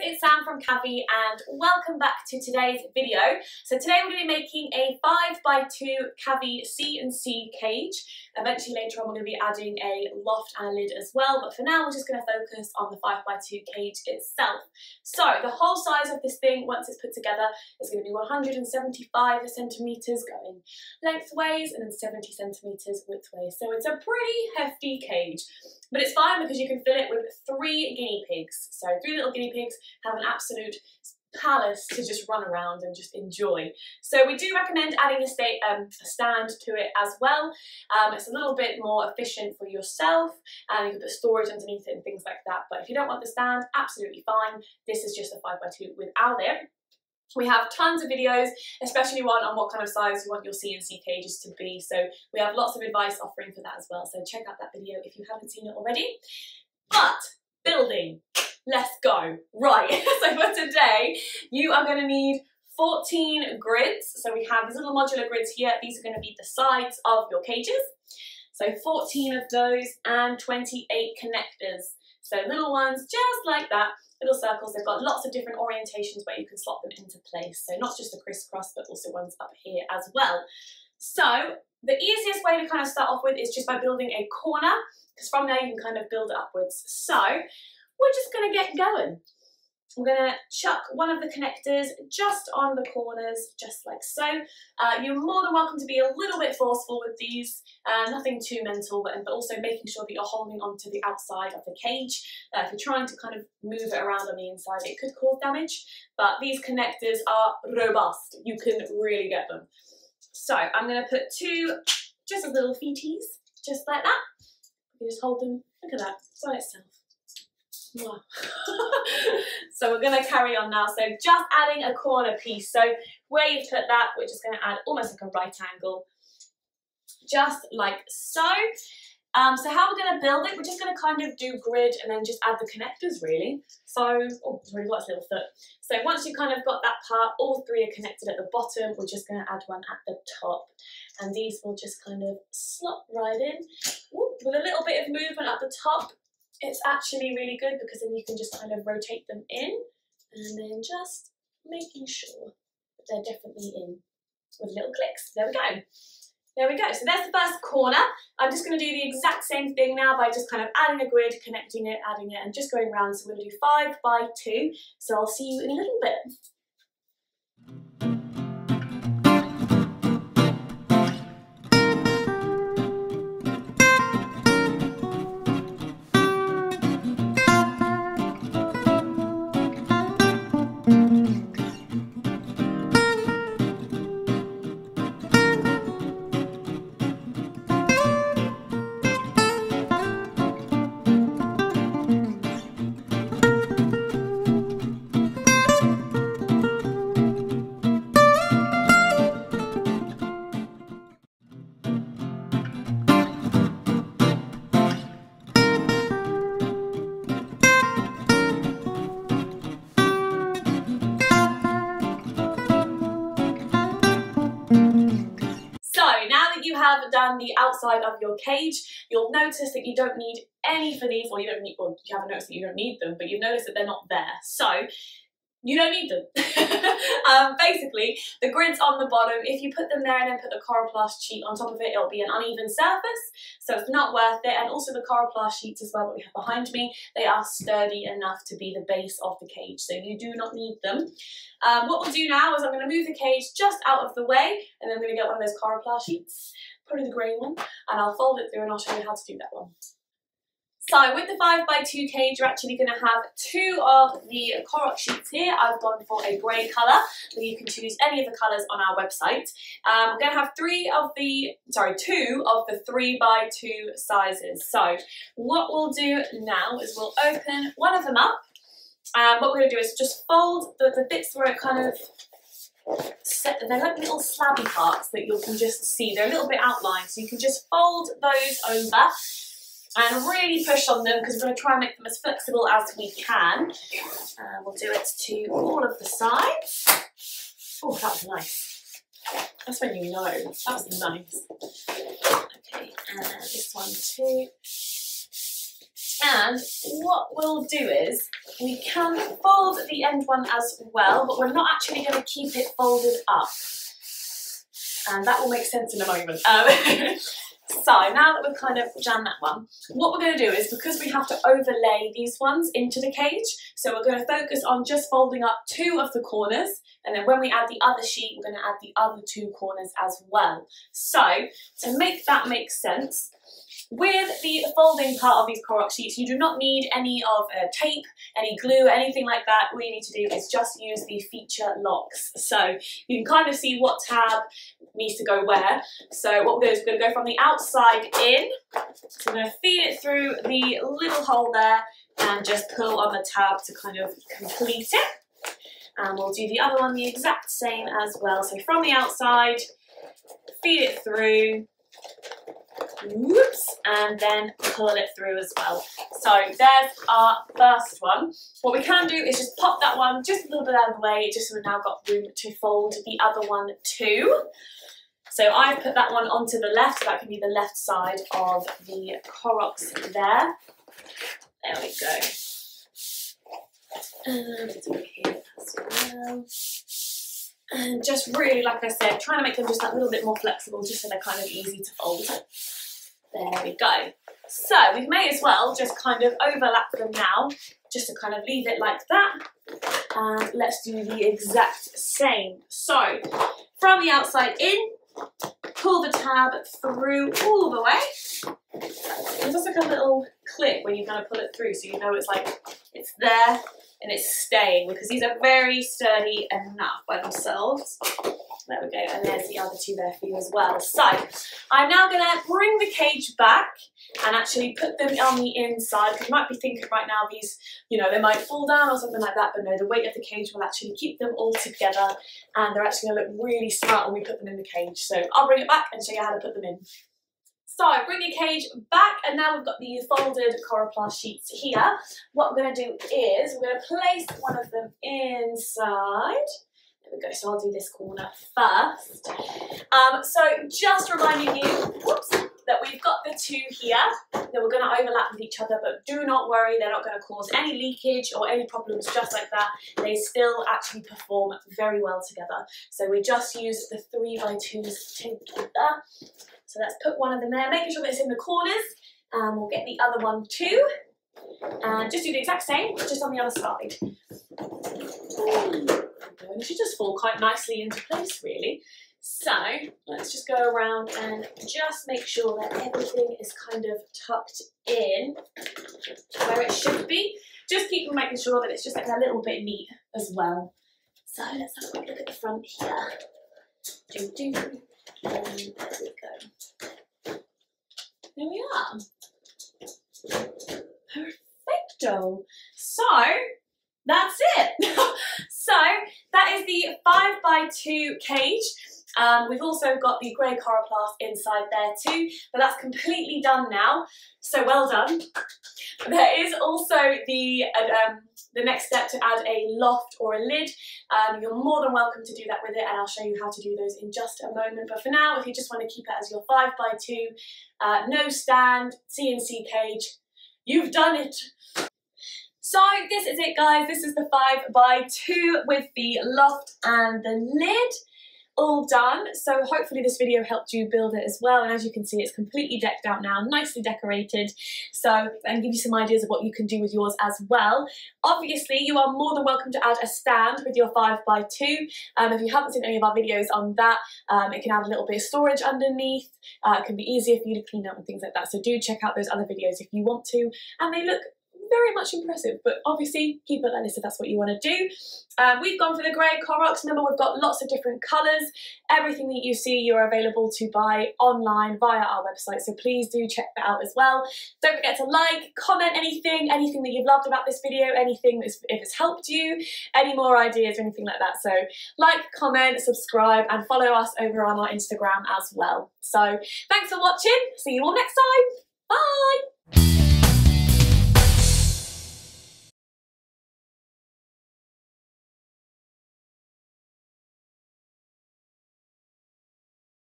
it's Sam from Kavee and welcome back to today's video. So today we're going to be making a 5x2 Kavee C&C cage. Eventually later on we're going to be adding a loft and a lid as well, but for now we're just going to focus on the 5x2 cage itself. So the whole size of this thing, once it's put together, is going to be 175 centimetres going lengthways and then 70 centimetres widthways. So it's a pretty hefty cage, but it's fine because you can fill it with 3 guinea pigs. So 3 little guinea pigs have an absolute palace to just run around and just enjoy. So we do recommend adding a stand to it as well. It's a little bit more efficient for yourself and you can put storage underneath it and things like that. But if you don't want the stand, absolutely fine. This is just a 5x2 without it. We have tons of videos, especially one on what kind of size you want your C&C cages to be. So we have lots of advice offering for that as well. So check out that video if you haven't seen it already. But building, let's go. Right, so for today, you are going to need 14 grids. So we have these little modular grids here. These are going to be the sides of your cages. So 14 of those and 28 connectors. So little ones just like that. Little circles, they've got lots of different orientations where you can slot them into place. So not just a crisscross, but also ones up here as well. So the easiest way to kind of start off with is just by building a corner, because from there you can kind of build it upwards. So we're just going to get going. We're going to chuck one of the connectors just on the corners, just like so. You're more than welcome to be a little bit forceful with these, nothing too mental, but also making sure that you're holding onto the outside of the cage. If you're trying to kind of move it around on the inside, it could cause damage, but these connectors are robust. You can really get them. So I'm going to put 2 just as little feeties, just like that. You just hold them, look at that, it's by itself. Wow. So we're going to carry on now. So just adding a corner piece. So where you've put that, we're just going to add almost like a right angle, just like so. So how we're going to build it, we're just going to kind of do grid and then just add the connectors really. So, oh, it's already got its little foot. So once you've kind of got that part, all 3 are connected at the bottom, we're just going to add one at the top. And these will just kind of slot right in. Ooh, with a little bit of movement at the top. It's actually really good because then you can just kind of rotate them in and then just making sure that they're definitely in with little clicks. There we go. There we go. So there's the first corner. I'm just going to do the exact same thing now by just kind of adding a grid, connecting it, adding it, and just going around. So we're going to do 5x2. So I'll see you in a little bit. You have done the outside of your cage, you'll notice that you don't need any for these, or you haven't noticed that you don't need them, but you've noticed that they're not there. So you don't need them. Basically, the grid's on the bottom. If you put them there and then put the coroplast sheet on top of it, it'll be an uneven surface, so it's not worth it. And also the coroplast sheets as well that we have behind me, they are sturdy enough to be the base of the cage, so you do not need them. What we'll do now is I'm going to move the cage just out of the way, and then I'm going to get one of those coroplast sheets, probably the grey one, and I'll fold it through and I'll show you how to do that one. So with the 5x2 cage, you're actually going to have 2 of the Corox sheets here. I've gone for a grey colour, but you can choose any of the colours on our website. We're going to have 2 of the 3x2 sizes. So what we'll do now is we'll open one of them up. What we're going to do is just fold the bits where it kind of they're like little slabby parts that you can just see. They're a little bit outlined, so you can just fold those over and really push on them because we're going to try and make them as flexible as we can. We'll do it to all of the sides. Oh, that was nice. That's when you know. That was nice. Okay, and this one too. And what we'll do is, we can fold the end one as well, but we're not actually going to keep it folded up. And that will make sense in a moment. So now that we've kind of jammed that one, what we're going to do is, because we have to overlay these ones into the cage, so we're going to focus on just folding up 2 of the corners, and then when we add the other sheet, we're going to add the other 2 corners as well. So to make that make sense, with the folding part of these Koroks sheets, you do not need any of tape, any glue, anything like that. All you need to do is just use the feature locks. So you can kind of see what tab needs to go where. So what we're going to do is we're going to go from the outside in. So we're going to feed it through the little hole there and just pull on the tab to kind of complete it. And we'll do the other one the exact same as well. So from the outside, feed it through. Whoops, and then pull it through as well. So there's our first one. What we can do is just pop that one just a little bit out of the way, just so we've now got room to fold the other one too. So I've put that one onto the left, so that can be the left side of the Koroks there. There we go. And it's over here as well. And just really, like I said, trying to make them just that little bit more flexible, just so they're kind of easy to fold. There we go. So we may as well just kind of overlap them now, just to kind of leave it like that. And let's do the exact same. So from the outside in, pull the tab through all the way. There's just like a little clip when you kind of pull it through, so you know it's like it's there and it's staying, because these are very sturdy enough by themselves. There we go, and there's the other 2 there for you as well. So I'm now going to bring the cage back and actually put them on the inside, because you might be thinking right now these, you know, they might fall down or something like that, but no, the weight of the cage will actually keep them all together, and they're actually going to look really smart when we put them in the cage. So I'll bring it back and show you how to put them in. So bring your cage back, and now we've got the folded Coroplast sheets here. What we're going to do is we're going to place one of them inside. There we go, so I'll do this corner first. So just reminding you, whoops, that we've got the 2 here that we're going to overlap with each other, but do not worry, they're not going to cause any leakage or any problems just like that. They still actually perform very well together. So we just use the 3x2s together. So let's put one of them there, making sure that it's in the corners, and we'll get the other one too. And just do the exact same, just on the other side. And it should just fall quite nicely into place, really. So let's just go around and just make sure that everything is kind of tucked in where it should be. Just keep making sure that it's just like a little bit neat as well. So let's have a quick look at the front here. And there we go. There we are. Perfecto. So that's it. So that is the 5x2 cage. We've also got the grey Coroplast inside there too, but that's completely done now. So well done. There is also the next step to add a loft or a lid. You're more than welcome to do that with it, and I'll show you how to do those in just a moment. But for now, if you just want to keep it as your 5x2, no stand, C&C cage, you've done it. So this is it, guys. This is the 5x2 with the loft and the lid. All done. So hopefully this video helped you build it as well, and as you can see, it's completely decked out now, nicely decorated, so and give you some ideas of what you can do with yours as well. Obviously you are more than welcome to add a stand with your 5x2. If you haven't seen any of our videos on that, it can add a little bit of storage underneath. It can be easier for you to clean up and things like that, so do check out those other videos if you want to, and they look very much impressive, but obviously keep it like this if that's what you want to do. We've gone for the grey Koroks. Remember, we've got lots of different colours. Everything that you see, you're available to buy online via our website, so please do check that out as well. Don't forget to like, comment anything that you've loved about this video, anything if it's helped you, any more ideas or anything like that. So like, comment, subscribe, and follow us over on our Instagram as well. So thanks for watching. See you all next time. Bye.